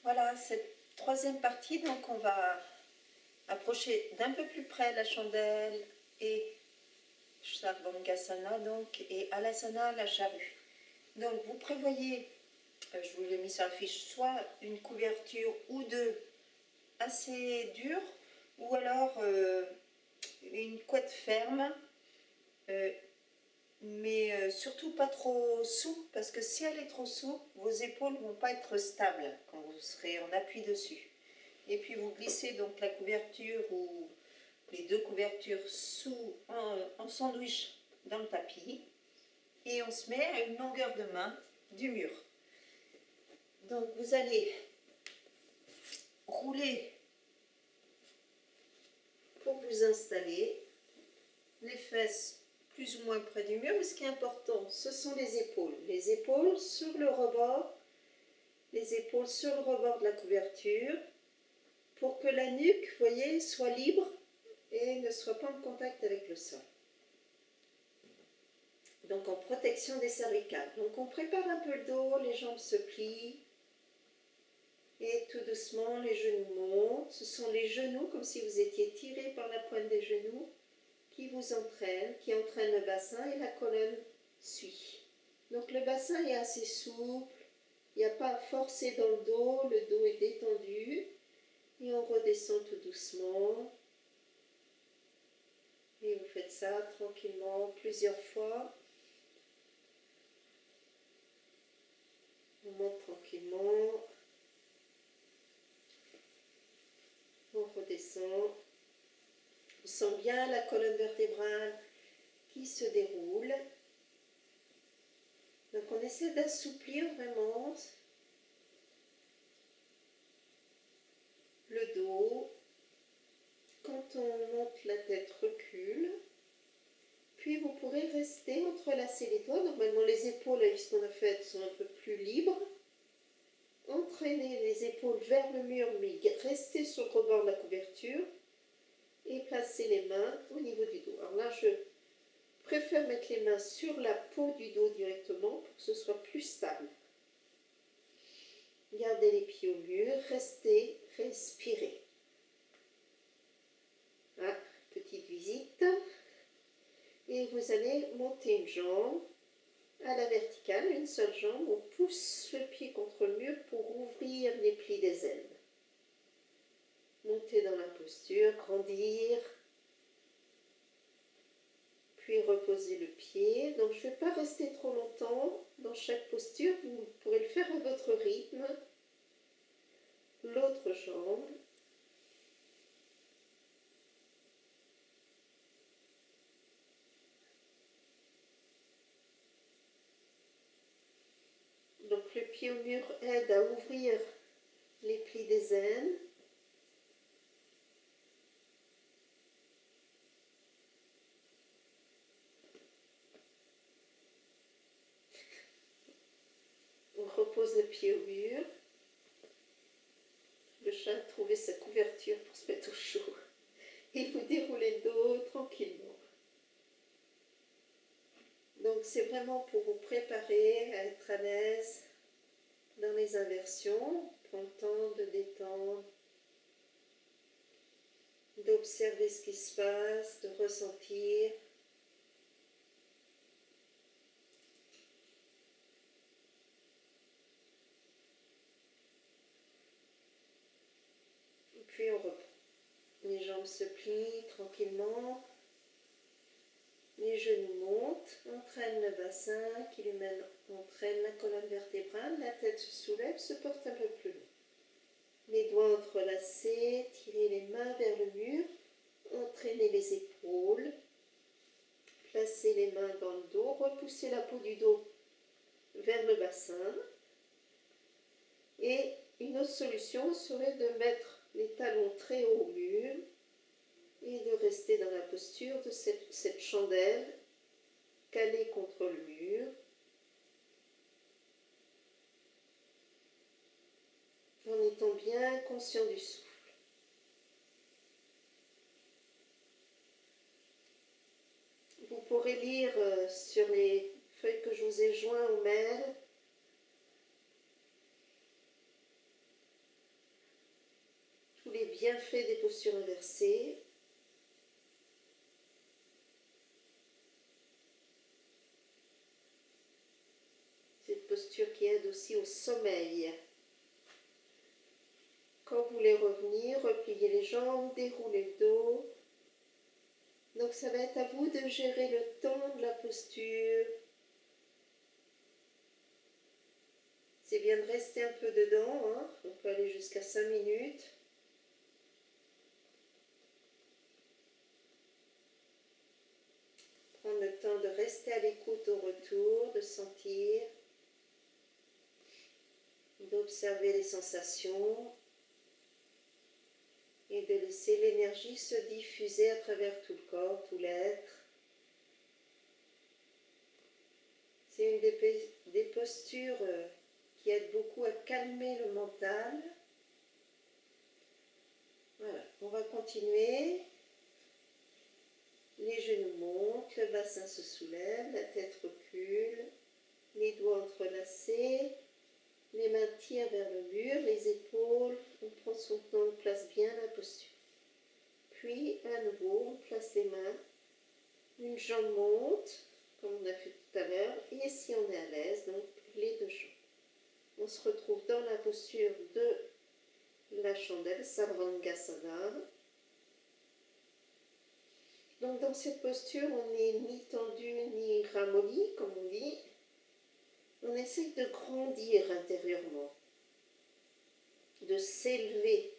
Voilà, cette troisième partie, donc on va approcher d'un peu plus près la chandelle et Sarvangasana, donc, et Alasana, la charrue. Donc vous prévoyez, je vous l'ai mis sur la fiche, soit une couverture ou deux assez dure, ou alors une couette ferme, mais surtout pas trop souple, parce que si elle est trop souple, vos épaules ne vont pas être stables quand vous serez en appui dessus. Et puis vous glissez donc la couverture ou les deux couvertures en sandwich dans le tapis et on se met à une longueur de main du mur. Donc vous allez rouler pour vous installer, les fesses plus ou moins près du mur, mais ce qui est important, ce sont les épaules. Les épaules sur le rebord, les épaules sur le rebord de la couverture, pour que la nuque, vous voyez, soit libre et ne soit pas en contact avec le sol. Donc en protection des cervicales. Donc on prépare un peu le dos, les jambes se plient. Et tout doucement, les genoux montent. Ce sont les genoux, comme si vous étiez tiré par la pointe des genoux, qui vous entraînent, qui entraînent le bassin et la colonne suit. Donc le bassin est assez souple, il n'y a pas à forcer dans le dos est détendu. Et on redescend tout doucement. Et vous faites ça tranquillement plusieurs fois. On monte tranquillement. On redescend. On sent bien la colonne vertébrale qui se déroule. Donc on essaie d'assouplir vraiment le dos. Quand on monte, la tête recule. Puis vous pourrez rester, entrelacer les doigts. Normalement les épaules, avec ce qu'on a fait, sont un peu plus libres. Entraînez les épaules vers le mur, mais restez sur le rebord de la couverture. Et placez les mains au niveau du dos. Alors là, je préfère mettre les mains sur la peau du dos directement pour que ce soit plus stable. Gardez les pieds au mur, restez, respirez. Ah, petite visite. Et vous allez monter une jambe à la verticale, une seule jambe. On pousse le pied contre le mur pour ouvrir les plis des ailes. Montez dans la posture, grandir. Puis reposez le pied. Donc je ne vais pas rester trop longtemps dans chaque posture. Vous pourrez le faire à votre rythme. L'autre jambe. Donc le pied au mur aide à ouvrir les plis des ailes. On repose le pied au mur. Le chat a trouvé sa couverture pour se mettre au chaud. Et vous déroulez le dos tranquillement. Donc c'est vraiment pour vous préparer à être à l'aise dans les inversions. Prends le temps de détendre, d'observer ce qui se passe, de ressentir. Et puis on reprend. Les jambes se plient tranquillement. Les genoux montent, entraînent le bassin qui lui-même entraîne la colonne vertébrale. La tête se soulève, se porte un peu plus loin. Les doigts entrelacés, tirez les mains vers le mur, entraînez les épaules, placez les mains dans le dos, repoussez la peau du dos vers le bassin. Et une autre solution serait de mettre les talons très haut au mur et de rester dans la posture de cette chandelle calée contre le mur. En étant bien conscient du souffle. Vous pourrez lire sur les feuilles que je vous ai jointes au mail les bienfaits des postures inversées. Cette posture qui aide aussi au sommeil. Quand vous voulez revenir, repliez les jambes, déroulez le dos. Donc ça va être à vous de gérer le temps de la posture. C'est bien de rester un peu dedans, hein. On peut aller jusqu'à 5 minutes. Prendre le temps de rester à l'écoute au retour, de sentir, d'observer les sensations et de laisser l'énergie se diffuser à travers tout le corps, tout l'être. C'est une des postures qui aide beaucoup à calmer le mental. Voilà, on va continuer. Les genoux montent, le bassin se soulève, la tête recule, les doigts entrelacés, les mains tirent vers le mur, les épaules, on prend son temps, on place bien la posture. Puis, à nouveau, on place les mains, une jambe monte, comme on a fait tout à l'heure, et si on est à l'aise, donc les deux jambes. On se retrouve dans la posture de la chandelle, Sarvangasana. Donc dans cette posture, on n'est ni tendu ni ramolli, comme on dit. On essaye de grandir intérieurement, de s'élever.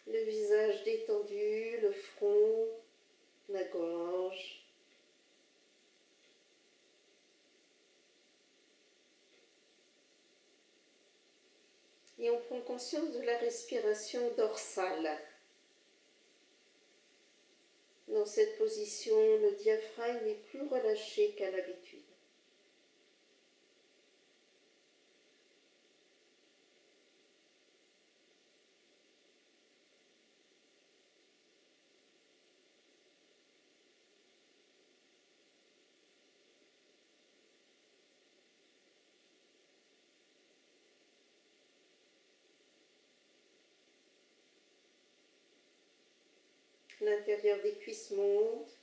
Le visage détendu, le front, la gorge. Et on prend conscience de la respiration dorsale. Dans cette position, le diaphragme est plus relâché qu'à l'habitude. L'intérieur des cuisses monte.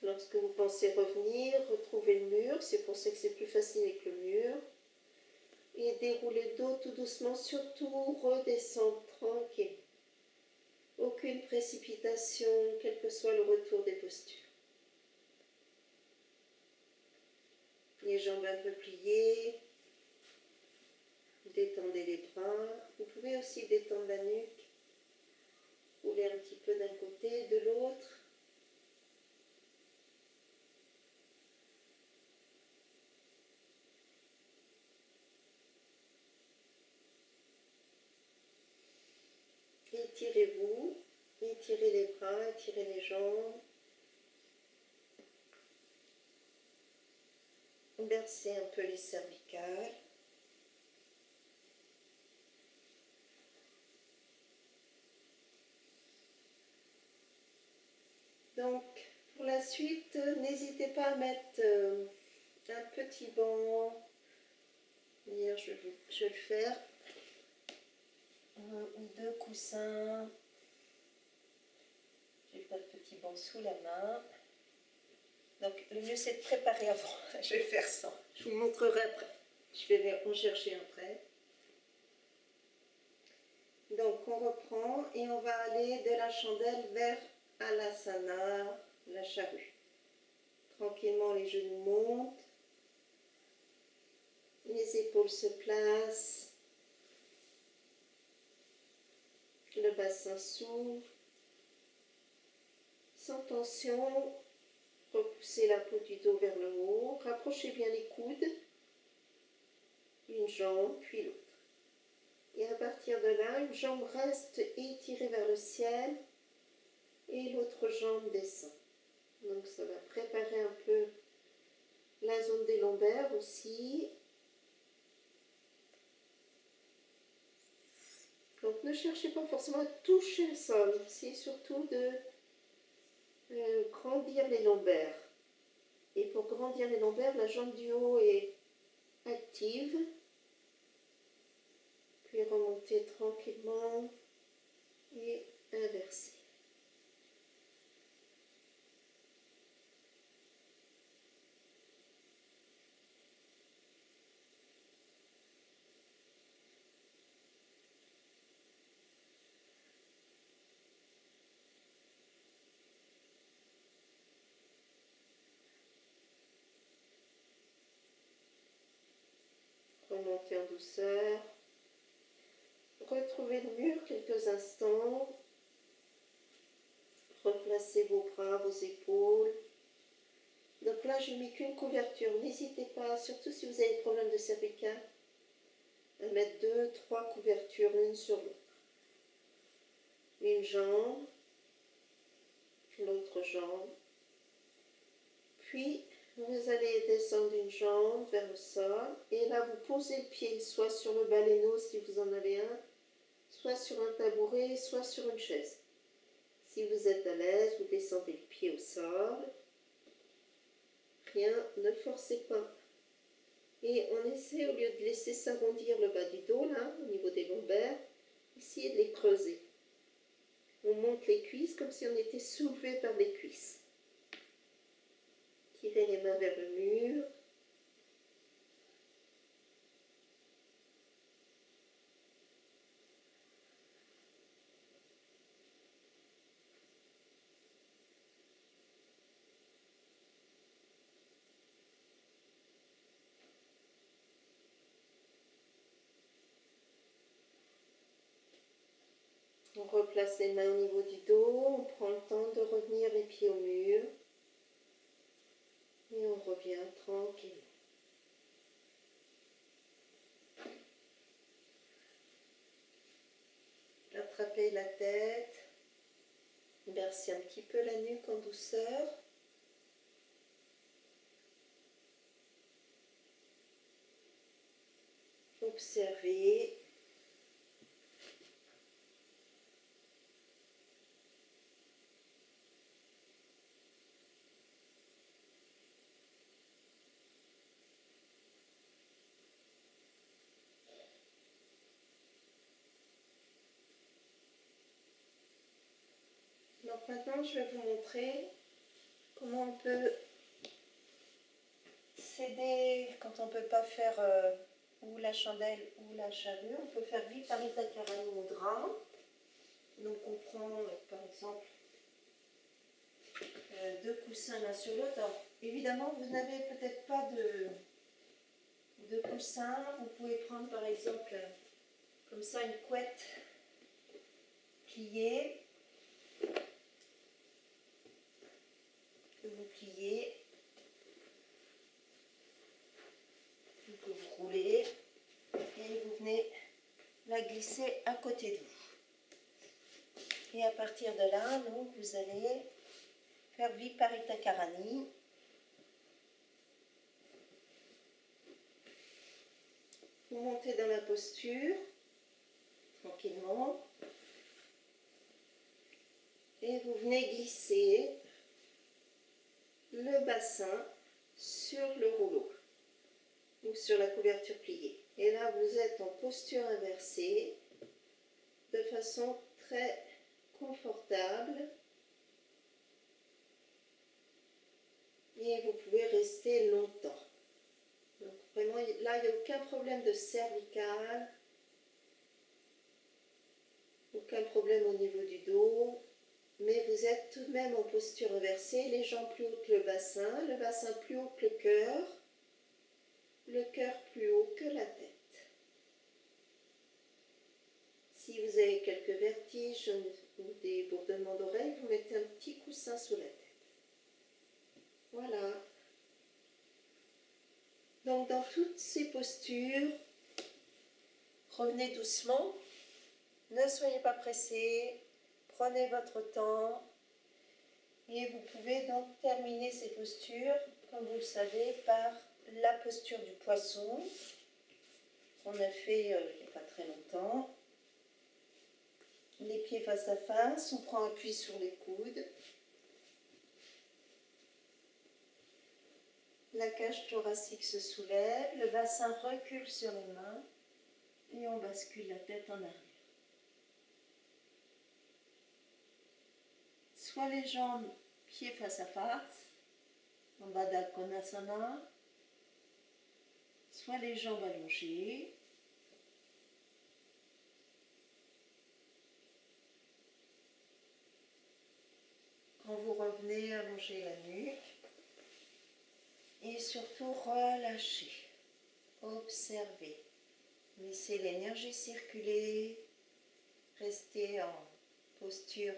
Lorsque vous pensez revenir, retrouvez le mur, c'est pour ça que c'est plus facile avec le mur. Et déroulez le dos tout doucement, surtout redescendre tranquille. Aucune précipitation, quel que soit le retour des postures. Les jambes un peu pliées, détendez les bras. Vous pouvez aussi détendre la nuque, rouler un petit peu d'un côté, de l'autre. Étirez-vous, étirez les bras, étirez les jambes. Bercez un peu les cervicales. Donc, pour la suite, n'hésitez pas à mettre un petit banc. D'ailleurs, je vais le faire. Un ou deux coussins. J'ai pas le petit banc sous la main. Donc, le mieux, c'est de préparer avant. Je vais faire ça. Je vous montrerai après. Je vais en chercher après. Donc, on reprend et on va aller de la chandelle vers Alasana, la charrue. Tranquillement, les genoux montent. Les épaules se placent. Le bassin s'ouvre. Sans tension, repoussez la peau du dos vers le haut. Rapprochez bien les coudes. Une jambe, puis l'autre. Et à partir de là, une jambe reste étirée vers le ciel et l'autre jambe descend. Donc ça va préparer un peu la zone des lombaires aussi. Donc ne cherchez pas forcément à toucher le sol, c'est surtout de grandir les lombaires. Et pour grandir les lombaires, la jambe du haut est active, puis remonter tranquillement et inverser. Remontez en douceur. Retrouvez le mur quelques instants. Replacez vos bras, vos épaules. Donc là, je n'ai mis qu'une couverture. N'hésitez pas, surtout si vous avez des problèmes de cervical, à mettre 2, 3 couvertures l'une sur l'autre. Une jambe, l'autre jambe. Puis, vous allez descendre une jambe vers le sol. Et là, vous posez le pied soit sur le baleineau si vous en avez un, soit sur un tabouret, soit sur une chaise. Si vous êtes à l'aise, vous descendez le pied au sol. Rien, ne forcez pas. Et on essaie, au lieu de laisser s'arrondir le bas du dos, là, au niveau des lombaires, essayez de les creuser. On monte les cuisses comme si on était soulevé par les cuisses. Tirez les mains vers le mur. On replace les mains au niveau du dos, on prend le temps de revenir les pieds au mur. Et on revient tranquillement. Attrapez la tête. Bercez un petit peu la nuque en douceur. Observez. Donc maintenant, je vais vous montrer comment on peut s'aider quand on ne peut pas faire ou la chandelle ou la charrue. On peut faire Viparita Karani Mudra. Donc on prend par exemple 2 coussins l'un sur l'autre. Alors évidemment, vous n'avez peut-être pas de coussins. Vous pouvez prendre par exemple comme ça une couette pliée. Que vous pliez. Que vous roulez. Et vous venez la glisser à côté de vous. Et à partir de là, donc, vous allez faire Viparita Karani. Vous montez dans la posture, tranquillement. Et vous venez glisser le bassin sur le rouleau ou sur la couverture pliée. Et là, vous êtes en posture inversée de façon très confortable. Et vous pouvez rester longtemps. Donc vraiment, là, il n'y a aucun problème de cervical, aucun problème au niveau du dos, mais vous êtes tout de même en posture inversée, les jambes plus hautes que le bassin plus haut que le cœur plus haut que la tête. Si vous avez quelques vertiges ou des bourdonnements d'oreilles, vous mettez un petit coussin sous la tête. Voilà. Donc dans toutes ces postures, revenez doucement, ne soyez pas pressés, prenez votre temps et vous pouvez donc terminer ces postures, comme vous le savez, par la posture du poisson qu'on a fait il n'y a pas très longtemps. pieds face à face, on prend appui sur les coudes. La cage thoracique se soulève, le bassin recule sur les mains et on bascule la tête en arrière. Soit les jambes pieds face à face, en Baddha Konasana, soit les jambes allongées. Quand vous revenez, allongez la nuque et surtout relâchez, observez. Laissez l'énergie circuler, restez en posture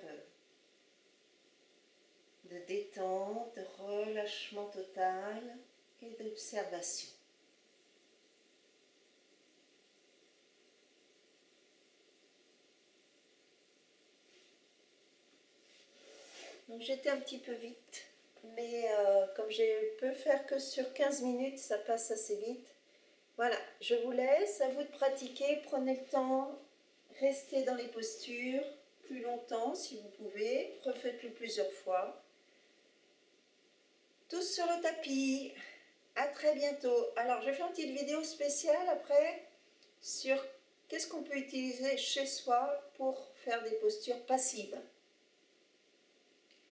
de détente, de relâchement total et d'observation. Donc j'étais un petit peu vite, mais comme je peux faire que sur 15 minutes, ça passe assez vite. Voilà, je vous laisse, à vous de pratiquer, prenez le temps, restez dans les postures plus longtemps si vous pouvez, refaites-le plusieurs fois. Tous sur le tapis, à très bientôt. Alors je fais une petite vidéo spéciale après sur qu'est-ce qu'on peut utiliser chez soi pour faire des postures passives.